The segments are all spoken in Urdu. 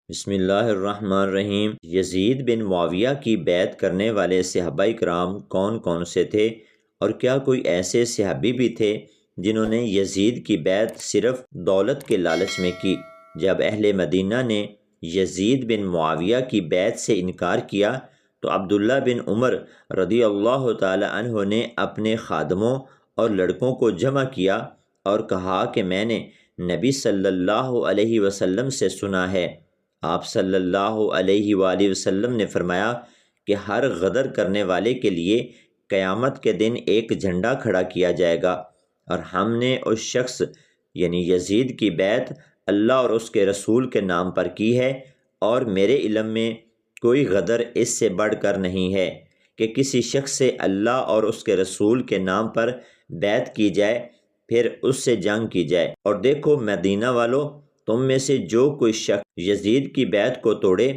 بسم اللہ الرحمن الرحیم۔ یزید بن معاویہ کی بیعت کرنے والے صحابہ کرام کون کون سے تھے، اور کیا کوئی ایسے صحابی بھی تھے جنہوں نے یزید کی بیعت صرف دولت کے لالچ میں کی؟ جب اہل مدینہ نے یزید بن معاویہ کی بیعت سے انکار کیا تو عبداللہ بن عمر رضی اللہ تعالی عنہ نے اپنے خادموں اور لڑکوں کو جمع کیا اور کہا کہ میں نے نبی صلی اللہ علیہ وسلم سے سنا ہے، آپ صلی اللہ علیہ وآلہ وسلم نے فرمایا کہ ہر غدر کرنے والے کے لیے قیامت کے دن ایک جھنڈا کھڑا کیا جائے گا، اور ہم نے اس شخص یعنی یزید کی بیعت اللہ اور اس کے رسول کے نام پر کی ہے، اور میرے علم میں کوئی غدر اس سے بڑھ کر نہیں ہے کہ کسی شخص سے اللہ اور اس کے رسول کے نام پر بیعت کی جائے پھر اس سے جنگ کی جائے۔ اور دیکھو مدینہ والو، تم میں سے جو کوئی شخص یزید کی بیعت کو توڑے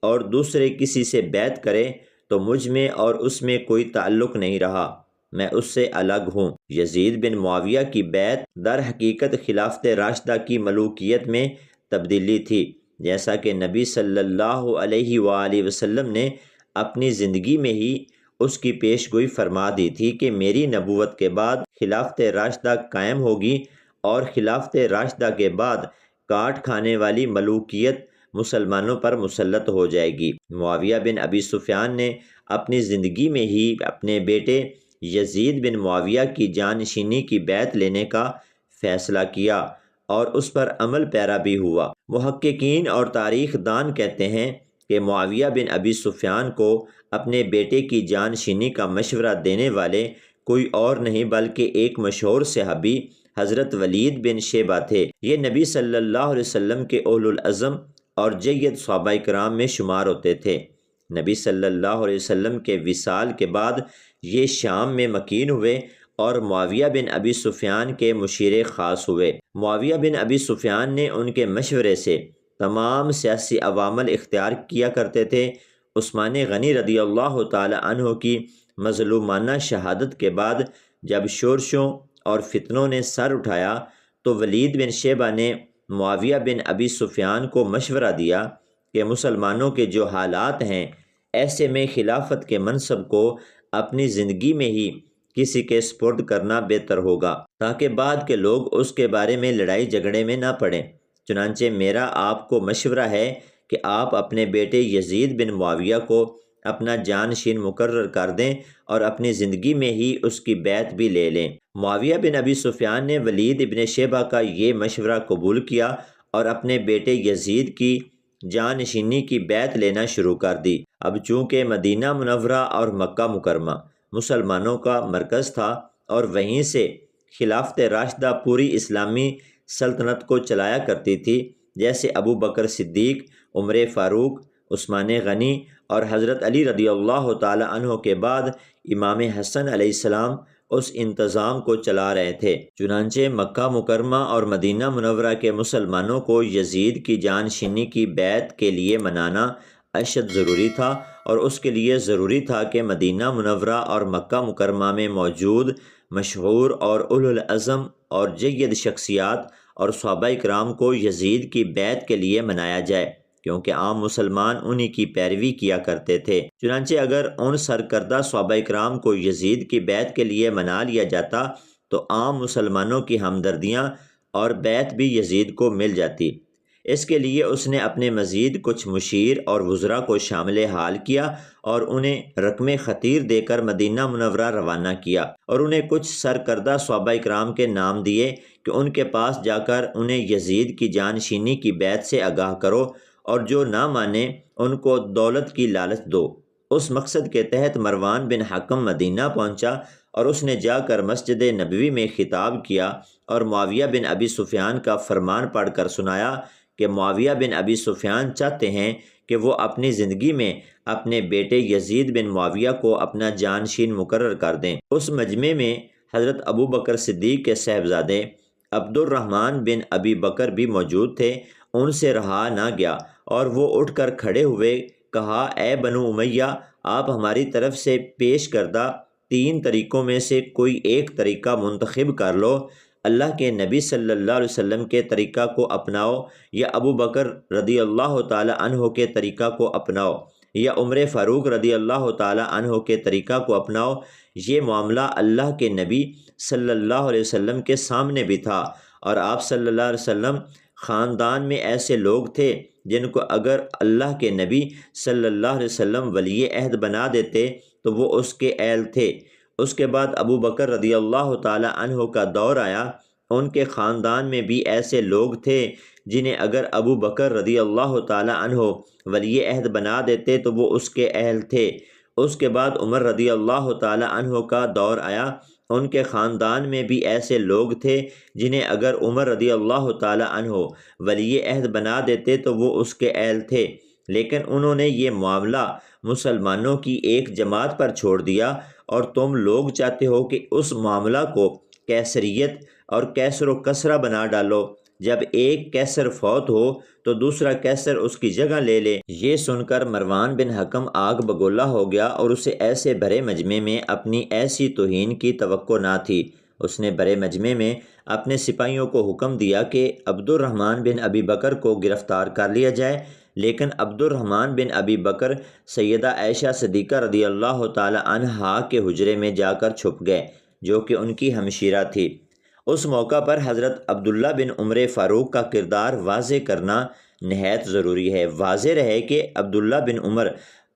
اور دوسرے کسی سے بیعت کرے تو مجھ میں اور اس میں کوئی تعلق نہیں رہا، میں اس سے الگ ہوں۔ یزید بن معاویہ کی بیعت در حقیقت خلافت راشدہ کی ملوکیت میں تبدیلی تھی، جیسا کہ نبی صلی اللہ علیہ وآلہ وسلم نے اپنی زندگی میں ہی اس کی پیش گوئی فرما دی تھی کہ میری نبوت کے بعد خلافت راشدہ قائم ہوگی، اور خلافت راشدہ کے بعد کاٹ کھانے والی ملوکیت مسلمانوں پر مسلط ہو جائے گی۔ معاویہ بن ابی سفیان نے اپنی زندگی میں ہی اپنے بیٹے یزید بن معاویہ کی جانشینی کی بیعت لینے کا فیصلہ کیا اور اس پر عمل پیرا بھی ہوا۔ محققین اور تاریخ دان کہتے ہیں کہ معاویہ بن ابی سفیان کو اپنے بیٹے کی جانشینی کا مشورہ دینے والے کوئی اور نہیں بلکہ ایک مشہور صحابی حضرت ولید بن شیبہ تھے۔ یہ نبی صلی اللہ علیہ وسلم کے اولو العزم اور جید صحابہ کرام میں شمار ہوتے تھے۔ نبی صلی اللہ علیہ وسلم کے وصال کے بعد یہ شام میں مکین ہوئے اور معاویہ بن ابی سفیان کے مشیر خاص ہوئے۔ معاویہ بن ابی سفیان نے ان کے مشورے سے تمام سیاسی عوامل اختیار کیا کرتے تھے۔ عثمان غنی رضی اللہ تعالی عنہ کی مظلومانہ شہادت کے بعد جب شورشوں اور فتنوں نے سر اٹھایا تو ولید بن شیبہ نے معاویہ بن ابی سفیان کو مشورہ دیا کہ مسلمانوں کے جو حالات ہیں ایسے میں خلافت کے منصب کو اپنی زندگی میں ہی کسی کے سپرد کرنا بہتر ہوگا، تاکہ بعد کے لوگ اس کے بارے میں لڑائی جھگڑے میں نہ پڑیں۔ چنانچہ میرا آپ کو مشورہ ہے کہ آپ اپنے بیٹے یزید بن معاویہ کو اپنا جانشین مقرر کر دیں اور اپنی زندگی میں ہی اس کی بیعت بھی لے لیں۔ معاویہ بن ابی سفیان نے ولید ابن شیبہ کا یہ مشورہ قبول کیا اور اپنے بیٹے یزید کی جانشینی کی بیعت لینا شروع کر دی۔ اب چونکہ مدینہ منورہ اور مکہ مکرمہ مسلمانوں کا مرکز تھا اور وہیں سے خلافت راشدہ پوری اسلامی سلطنت کو چلایا کرتی تھی، جیسے ابو بکر صدیق، عمر فاروق، عثمان غنی اور حضرت علی رضی اللہ تعالی عنہ کے بعد امام حسن علیہ السلام اس انتظام کو چلا رہے تھے۔ چنانچہ مکہ مکرمہ اور مدینہ منورہ کے مسلمانوں کو یزید کی جانشینی کی بیعت کے لیے منانا اشد ضروری تھا، اور اس کے لیے ضروری تھا کہ مدینہ منورہ اور مکہ مکرمہ میں موجود مشہور اور اولو العزم اور جید شخصیات اور صحابہ کرام کو یزید کی بیعت کے لیے منایا جائے، کیونکہ عام مسلمان انہی کی پیروی کیا کرتے تھے۔ چنانچہ اگر ان سرکردہ صحابہ کرام کو یزید کی بیعت کے لیے منا لیا جاتا تو عام مسلمانوں کی ہمدردیاں اور بیعت بھی یزید کو مل جاتی۔ اس کے لیے اس نے اپنے مزید کچھ مشیر اور وزراء کو شامل حال کیا اور انہیں رقم خطیر دے کر مدینہ منورہ روانہ کیا، اور انہیں کچھ سرکردہ صحابہ کرام کے نام دیے کہ ان کے پاس جا کر انہیں یزید کی جانشینی کی بیعت سے آگاہ کرو، اور جو نہ مانے ان کو دولت کی لالچ دو۔ اس مقصد کے تحت مروان بن حکم مدینہ پہنچا اور اس نے جا کر مسجد نبوی میں خطاب کیا اور معاویہ بن ابی سفیان کا فرمان پڑھ کر سنایا کہ معاویہ بن ابی سفیان چاہتے ہیں کہ وہ اپنی زندگی میں اپنے بیٹے یزید بن معاویہ کو اپنا جانشین مقرر کر دیں۔ اس مجمع میں حضرت ابو بکر صدیق کے صاحبزادے عبد الرحمن بن ابی بکر بھی موجود تھے۔ ان سے رہا نہ گیا اور وہ اٹھ کر کھڑے ہوئے، کہا اے بنو امیہ، آپ ہماری طرف سے پیش کردہ 3 طریقوں میں سے کوئی ایک طریقہ منتخب کر لو، اللہ کے نبی صلی اللہ علیہ وسلم کے طریقہ کو اپناؤ یا ابو بکر رضی اللہ تعالی عنہ کے طریقہ کو اپناؤ یا عمر فاروق رضی اللہ تعالی عنہ کے طریقہ کو اپناؤ، یہ معاملہ اللہ کے نبی صلی اللہ علیہ وسلم کے سامنے بھی تھا، اور آپ صلی اللہ علیہ وسلم خاندان میں ایسے لوگ تھے جن کو اگر اللہ کے نبی صلی اللہ علیہ وسلم ولی عہد بنا دیتے تو وہ اس کے اہل تھے۔ اس کے بعد ابو بکر رضی اللہ تعالی عنہ کا دور آیا، ان کے خاندان میں بھی ایسے لوگ تھے جنہیں اگر ابو بکر رضی اللہ تعالی عنہ ولی عہد بنا دیتے تو وہ اس کے اہل تھے۔ اس کے بعد عمر رضی اللہ تعالی عنہ کا دور آیا، ان کے خاندان میں بھی ایسے لوگ تھے جنہیں اگر عمر رضی اللہ تعالی عنہ ولی عہد بنا دیتے تو وہ اس کے اہل تھے، لیکن انہوں نے یہ معاملہ مسلمانوں کی ایک جماعت پر چھوڑ دیا، اور تم لوگ چاہتے ہو کہ اس معاملہ کو کیسریت اور کیسر و کسرہ بنا ڈالو، جب ایک کیسر فوت ہو تو دوسرا کیسر اس کی جگہ لے لے۔ یہ سن کر مروان بن حکم آگ بگولا ہو گیا، اور اسے ایسے بڑے مجمع میں اپنی ایسی توہین کی توقع نہ تھی۔ اس نے بڑے مجمع میں اپنے سپاہیوں کو حکم دیا کہ عبد الرحمن بن ابی بکر کو گرفتار کر لیا جائے، لیکن عبد الرحمن بن ابی بکر سیدہ عائشہ صدیقہ رضی اللہ تعالی عنہا کے حجرے میں جا کر چھپ گئے، جو کہ ان کی ہمشیرہ تھی۔ اس موقع پر حضرت عبداللہ بن عمر فاروق کا کردار واضح کرنا نہایت ضروری ہے۔ واضح رہے کہ عبداللہ بن عمر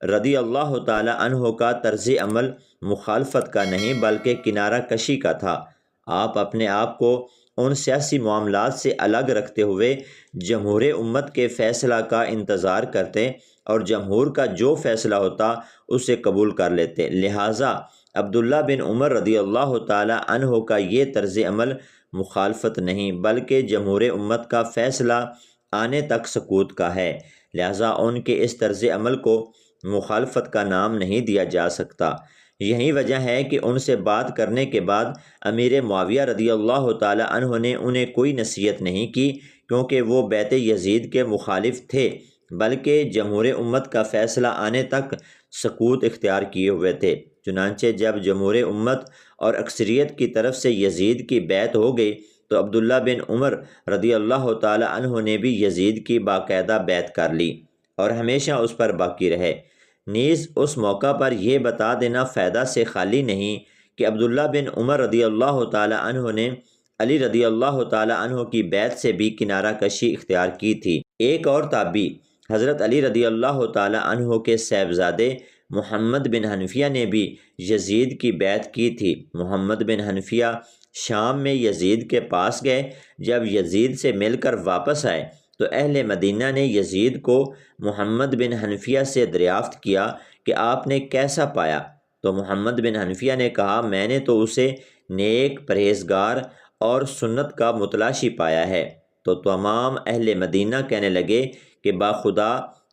رضی اللہ تعالی عنہ کا طرز عمل مخالفت کا نہیں بلکہ کنارہ کشی کا تھا۔ آپ اپنے آپ کو ان سیاسی معاملات سے الگ رکھتے ہوئے جمہور امت کے فیصلہ کا انتظار کرتے اور جمہور کا جو فیصلہ ہوتا اسے قبول کر لیتے۔ لہٰذا عبداللہ بن عمر رضی اللہ تعالی عنہ کا یہ طرز عمل مخالفت نہیں بلکہ جمہور امت کا فیصلہ آنے تک سکوت کا ہے، لہٰذا ان کے اس طرز عمل کو مخالفت کا نام نہیں دیا جا سکتا۔ یہی وجہ ہے کہ ان سے بات کرنے کے بعد امیر معاویہ رضی اللہ تعالی عنہ نے انہیں کوئی نصیحت نہیں کی، کیونکہ وہ بیعت یزید کے مخالف تھے بلکہ جمہور امت کا فیصلہ آنے تک سکوت اختیار کیے ہوئے تھے۔ چنانچہ جب جمہور امت اور اکثریت کی طرف سے یزید کی بیعت ہو گئی تو عبداللہ بن عمر رضی اللہ تعالی عنہ نے بھی یزید کی باقاعدہ بیعت کر لی اور ہمیشہ اس پر باقی رہے۔ نیز اس موقع پر یہ بتا دینا فائدہ سے خالی نہیں کہ عبداللہ بن عمر رضی اللہ تعالی عنہ نے علی رضی اللہ تعالی عنہ کی بیعت سے بھی کنارہ کشی اختیار کی تھی۔ ایک اور تابعی حضرت علی رضی اللہ تعالی عنہ کے صاحبزادے محمد بن حنفیہ نے بھی یزید کی بیعت کی تھی۔ محمد بن حنفیہ شام میں یزید کے پاس گئے۔ جب یزید سے مل کر واپس آئے تو اہل مدینہ نے یزید کو محمد بن حنفیہ سے دریافت کیا کہ آپ نے کیسا پایا؟ تو محمد بن حنفیہ نے کہا، میں نے تو اسے نیک، پرہیزگار اور سنت کا متلاشی پایا ہے۔ تو تمام اہل مدینہ کہنے لگے کہ باخدا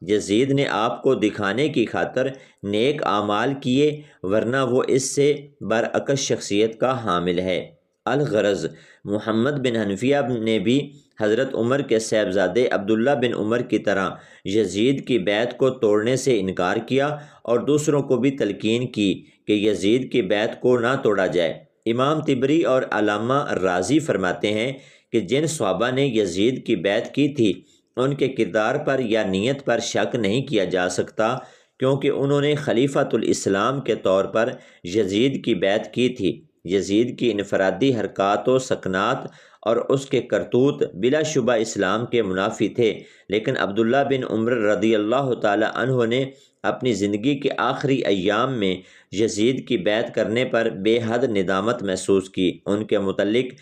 یزید نے آپ کو دکھانے کی خاطر نیک اعمال کیے، ورنہ وہ اس سے برعکس شخصیت کا حامل ہے۔ الغرض محمد بن حنفیہ نے بھی حضرت عمر کے صاحبزادے عبداللہ بن عمر کی طرح یزید کی بیعت کو توڑنے سے انکار کیا اور دوسروں کو بھی تلقین کی کہ یزید کی بیعت کو نہ توڑا جائے۔ امام طبری اور علامہ رازی فرماتے ہیں کہ جن صحابہ نے یزید کی بیعت کی تھی ان کے کردار پر یا نیت پر شک نہیں کیا جا سکتا، کیونکہ انہوں نے خلیفۃ الاسلام کے طور پر یزید کی بیعت کی تھی۔ یزید کی انفرادی حرکات و سکنات اور اس کے کرتوت بلا شبہ اسلام کے منافی تھے، لیکن عبداللہ بن عمر رضی اللہ تعالی عنہ نے اپنی زندگی کے آخری ایام میں یزید کی بیعت کرنے پر بے حد ندامت محسوس کی۔ ان کے متعلق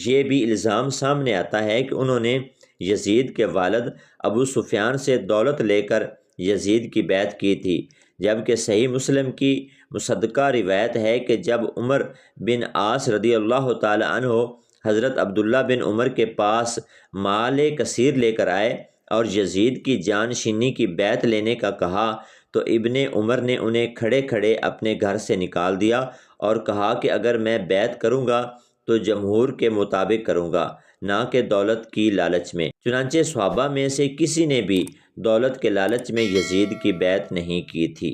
یہ بھی الزام سامنے آتا ہے کہ انہوں نے یزید کے والد ابو سفیان سے دولت لے کر یزید کی بیعت کی تھی، جبکہ صحیح مسلم کی مصدقہ روایت ہے کہ جب عمر بن عاص رضی اللہ تعالی عنہ حضرت عبداللہ بن عمر کے پاس مال کثیر لے کر آئے اور یزید کی جانشینی کی بیعت لینے کا کہا تو ابن عمر نے انہیں کھڑے کھڑے اپنے گھر سے نکال دیا اور کہا کہ اگر میں بیعت کروں گا تو جمہور کے مطابق کروں گا، نہ کہ دولت کی لالچ میں۔ چنانچہ صحابہ میں سے کسی نے بھی دولت کے لالچ میں یزید کی بیعت نہیں کی تھی۔